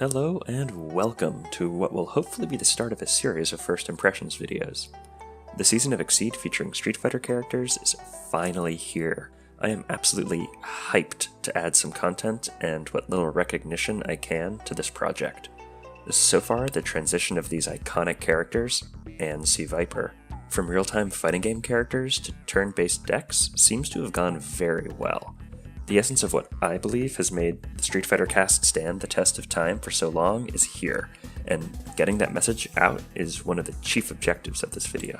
Hello and welcome to what will hopefully be the start of a series of first impressions videos. The season of Exceed featuring Street Fighter characters is finally here. I am absolutely hyped to add some content and what little recognition I can to this project. So far, the transition of these iconic characters, and C. Viper, from real-time fighting game characters to turn-based decks seems to have gone very well. The essence of what I believe has made the Street Fighter cast stand the test of time for so long is here, and getting that message out is one of the chief objectives of this video.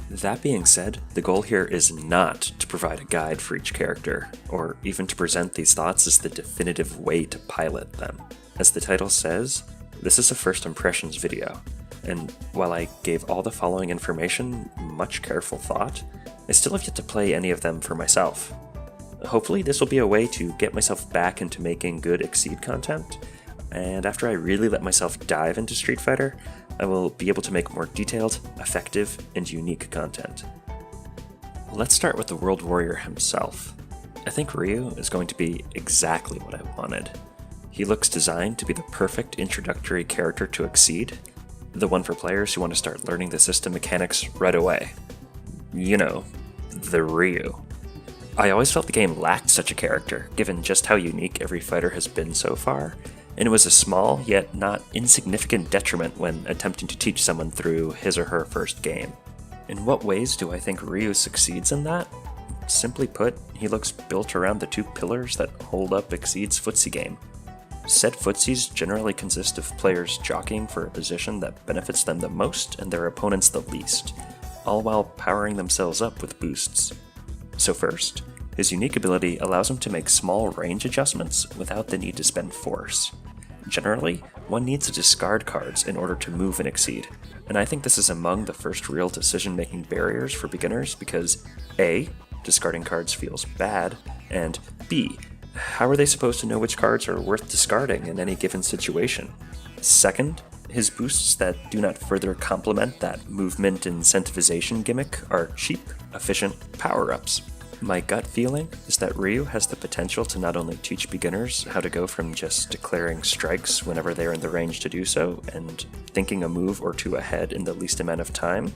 That being said, the goal here is not to provide a guide for each character, or even to present these thoughts as the definitive way to pilot them. As the title says, this is a first impressions video, and while I gave all the following information much careful thought, I still have yet to play any of them for myself. Hopefully this will be a way to get myself back into making good Exceed content, and after I really let myself dive into Street Fighter, I will be able to make more detailed, effective, and unique content. Let's start with the World Warrior himself. I think Ryu is going to be exactly what I wanted. He looks designed to be the perfect introductory character to Exceed, the one for players who want to start learning the system mechanics right away. You know, the Ryu. I always felt the game lacked such a character, given just how unique every fighter has been so far, and it was a small, yet not insignificant detriment when attempting to teach someone through his or her first game. In what ways do I think Ryu succeeds in that? Simply put, he looks built around the two pillars that hold up Exceed's footsie game. Said footsies generally consist of players jockeying for a position that benefits them the most and their opponents the least, all while powering themselves up with boosts. So first, his unique ability allows him to make small range adjustments without the need to spend force. Generally, one needs to discard cards in order to move and Exceed, and I think this is among the first real decision-making barriers for beginners because A, discarding cards feels bad, and B, how are they supposed to know which cards are worth discarding in any given situation? Second, his boosts that do not further complement that movement incentivization gimmick are cheap, efficient power-ups. My gut feeling is that Ryu has the potential to not only teach beginners how to go from just declaring strikes whenever they are in the range to do so, and thinking a move or two ahead in the least amount of time,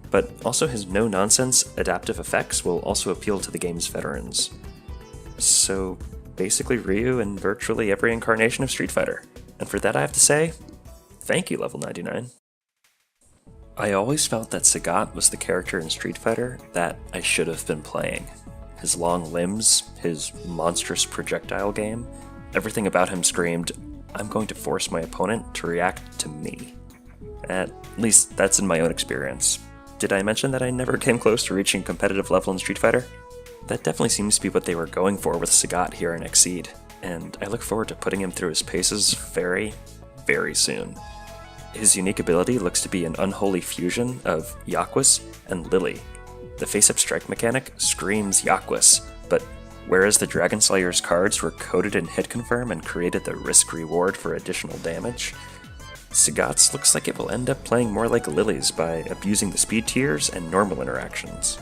but also his no-nonsense adaptive effects will also appeal to the game's veterans. So basically Ryu in virtually every incarnation of Street Fighter, and for that I have to say, thank you, Level99. I always felt that Sagat was the character in Street Fighter that I should have been playing. His long limbs, his monstrous projectile game, everything about him screamed, I'm going to force my opponent to react to me. At least that's in my own experience. Did I mention that I never came close to reaching competitive level in Street Fighter? That definitely seems to be what they were going for with Sagat here in Exceed, and I look forward to putting him through his paces very, very soon. His unique ability looks to be an unholy fusion of Yaquis and Lily. The face-up strike mechanic screams Yaquis, but whereas the Dragon Slayer's cards were coded in hit confirm and created the risk-reward for additional damage, Sagat's looks like it will end up playing more like Lily's by abusing the speed tiers and normal interactions.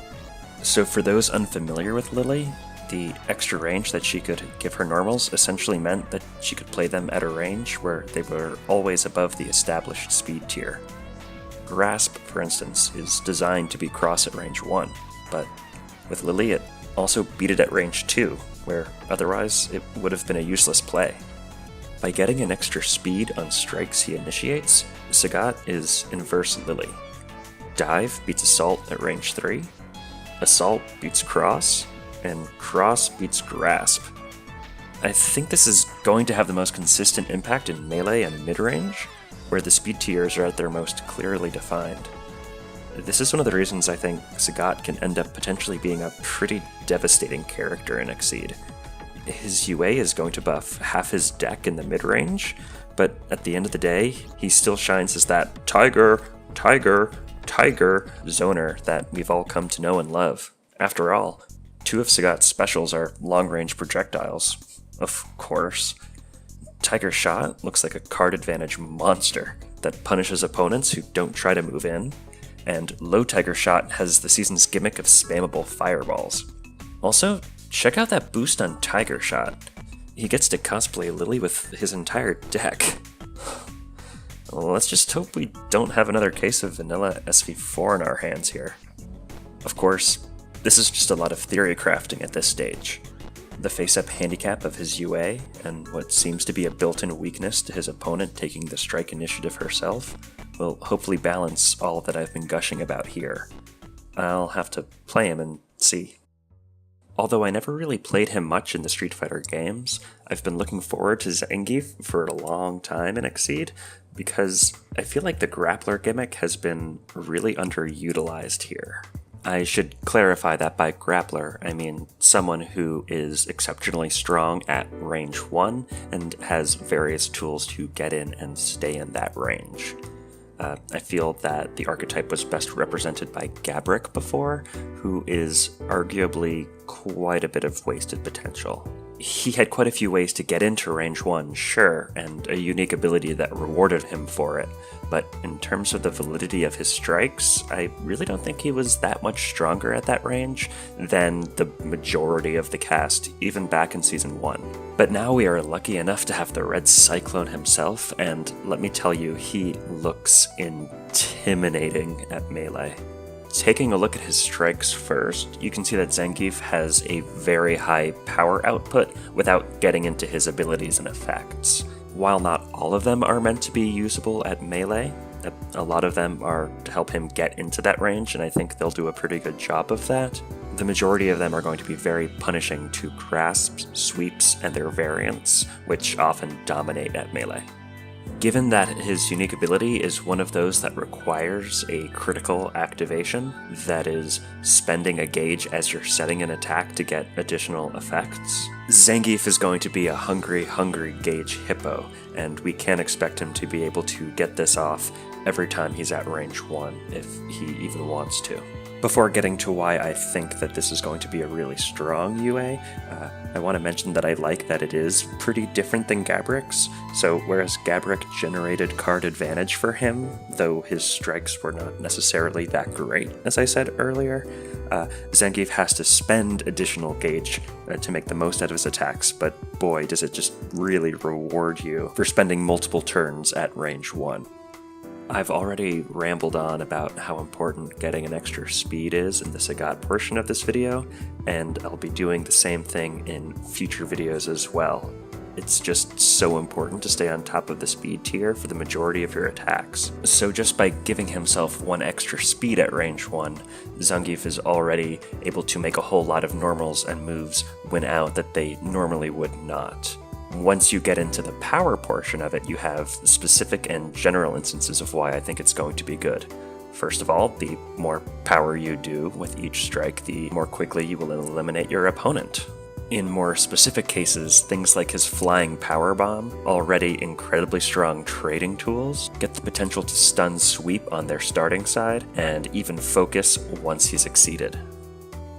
So for those unfamiliar with Lily, the extra range that she could give her normals essentially meant that she could play them at a range where they were always above the established speed tier. Grasp, for instance, is designed to be cross at range 1, but with Lily it also beat it at range 2, where otherwise it would have been a useless play. By getting an extra speed on strikes he initiates, Sagat is inverse Lily. Dive beats Assault at range 3, Assault beats Cross, and Cross beats Grasp. I think this is going to have the most consistent impact in melee and mid-range, where the speed tiers are at their most clearly defined. This is one of the reasons I think Sagat can end up potentially being a pretty devastating character in Exceed. His UA is going to buff half his deck in the mid-range, but at the end of the day, he still shines as that Tiger zoner that we've all come to know and love. After all, two of Sagat's specials are long-range projectiles, of course. Tiger Shot looks like a card advantage monster that punishes opponents who don't try to move in, and Low Tiger Shot has the season's gimmick of spammable fireballs. Also, check out that boost on Tiger Shot. He gets to cosplay Lily with his entire deck. Let's just hope we don't have another case of vanilla SV4 in our hands here. Of course, this is just a lot of theory crafting at this stage. The face-up handicap of his UA, and what seems to be a built-in weakness to his opponent taking the strike initiative herself, will hopefully balance all that I've been gushing about here. I'll have to play him and see. Although I never really played him much in the Street Fighter games, I've been looking forward to Zangief for a long time in Exceed, because I feel like the grappler gimmick has been really underutilized here. I should clarify that by grappler, I mean someone who is exceptionally strong at range 1 and has various tools to get in and stay in that range. I feel that the archetype was best represented by Gabrick before, who is arguably quite a bit of wasted potential. He had quite a few ways to get into range 1, sure, and a unique ability that rewarded him for it, but in terms of the validity of his strikes, I really don't think he was that much stronger at that range than the majority of the cast, even back in Season 1. But now we are lucky enough to have the Red Cyclone himself, and let me tell you, he looks intimidating at melee. Taking a look at his strikes first, you can see that Zangief has a very high power output without getting into his abilities and effects. While not all of them are meant to be usable at melee, a lot of them are to help him get into that range, and I think they'll do a pretty good job of that. The majority of them are going to be very punishing to grasps, sweeps, and their variants, which often dominate at melee. Given that his unique ability is one of those that requires a critical activation, that is, spending a gauge as you're setting an attack to get additional effects, Zangief is going to be a hungry gauge hippo, and we can't expect him to be able to get this off every time he's at range 1, if he even wants to. Before getting to why I think that this is going to be a really strong UA, I want to mention that I like that it is pretty different than Gabrick's. So whereas Gabrick generated card advantage for him, though his strikes were not necessarily that great, as I said earlier, Zangief has to spend additional gauge to make the most out of his attacks, but boy does it just really reward you for spending multiple turns at range 1. I've already rambled on about how important getting an extra speed is in the Sagat portion of this video, and I'll be doing the same thing in future videos as well. It's just so important to stay on top of the speed tier for the majority of your attacks. So just by giving himself 1 extra speed at range 1, Zangief is already able to make a whole lot of normals and moves win out that they normally would not. Once you get into the power portion of it, you have specific and general instances of why I think it's going to be good. First of all, the more power you do with each strike, the more quickly you will eliminate your opponent. In more specific cases, things like his flying power bomb, already incredibly strong trading tools, get the potential to stun sweep on their starting side, and even focus once he's exceeded.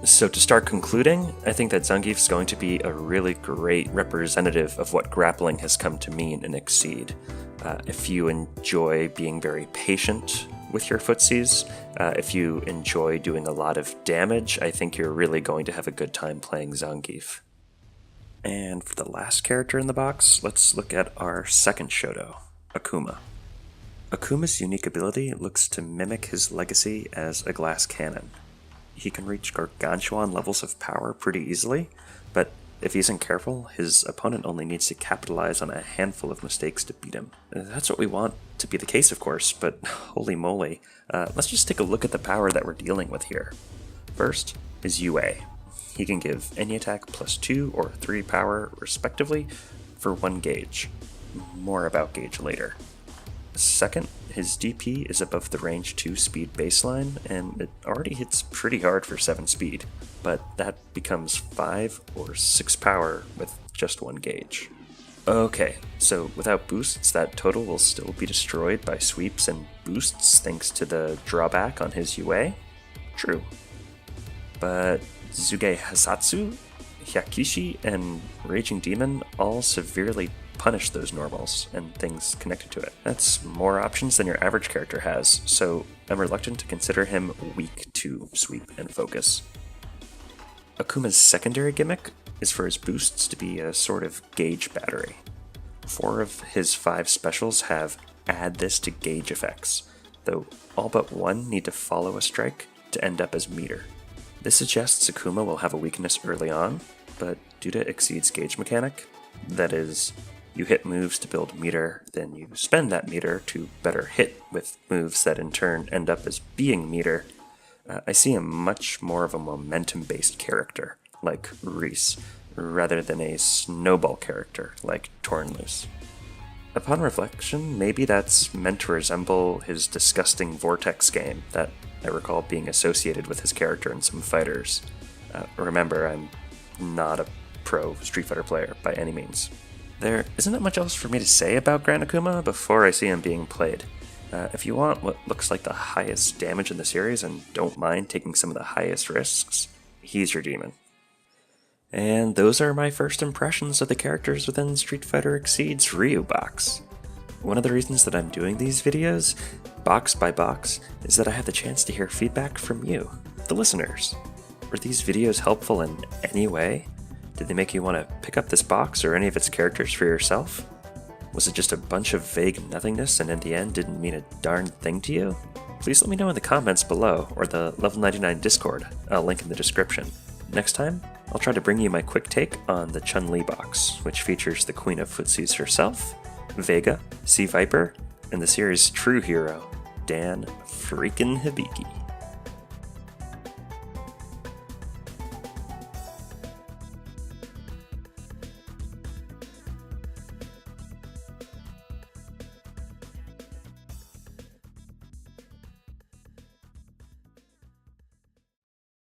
So to start concluding, I think that Zangief is going to be a really great representative of what grappling has come to mean in Exceed. If you enjoy being very patient with your footsies, if you enjoy doing a lot of damage, I think you're really going to have a good time playing Zangief. And for the last character in the box, let's look at our second Shoto, Akuma. Akuma's unique ability looks to mimic his legacy as a glass cannon. He can reach gargantuan levels of power pretty easily, but if he isn't careful, his opponent only needs to capitalize on a handful of mistakes to beat him. That's what we want to be the case, of course, but holy moly, let's just take a look at the power that we're dealing with here. First is UA. He can give any attack plus 2 or 3 power, respectively, for 1 gauge. More about gauge later. Second, his DP is above the range 2 speed baseline, and it already hits pretty hard for 7 speed, but that becomes 5 or 6 power with just 1 gauge. Okay, so without boosts, that total will still be destroyed by sweeps and boosts thanks to the drawback on his UA? True. But Zuge Hasatsu, Hyakishi, and Raging Demon all severely punish those normals and things connected to it. That's more options than your average character has, so I'm reluctant to consider him weak to sweep and focus. Akuma's secondary gimmick is for his boosts to be a sort of gauge battery. 4 of his 5 specials have add this to gauge effects, though all but one need to follow a strike to end up as meter. This suggests Akuma will have a weakness early on, but due to Exceed's gauge mechanic, that is, you hit moves to build meter, then you spend that meter to better hit with moves that in turn end up as being meter, I see him much more of a momentum-based character, like Reese, rather than a snowball character, like Torn Loose. Upon reflection, maybe that's meant to resemble his disgusting Vortex game that I recall being associated with his character in some fighters. Remember, I'm not a pro Street Fighter player by any means. There isn't that much else for me to say about Grand Akuma before I see him being played. If you want what looks like the highest damage in the series and don't mind taking some of the highest risks, he's your demon. And those are my first impressions of the characters within Street Fighter Exceed's Ryu box. One of the reasons that I'm doing these videos, box by box, is that I have the chance to hear feedback from you, the listeners. Were these videos helpful in any way? Did they make you want to pick up this box or any of its characters for yourself? Was it just a bunch of vague nothingness and in the end didn't mean a darn thing to you? Please let me know in the comments below or the Level 99 Discord, I'll link in the description. Next time, I'll try to bring you my quick take on the Chun-Li box, which features the Queen of Footsies herself, Vega, Sea Viper, and the series' true hero, Dan freaking Hibiki.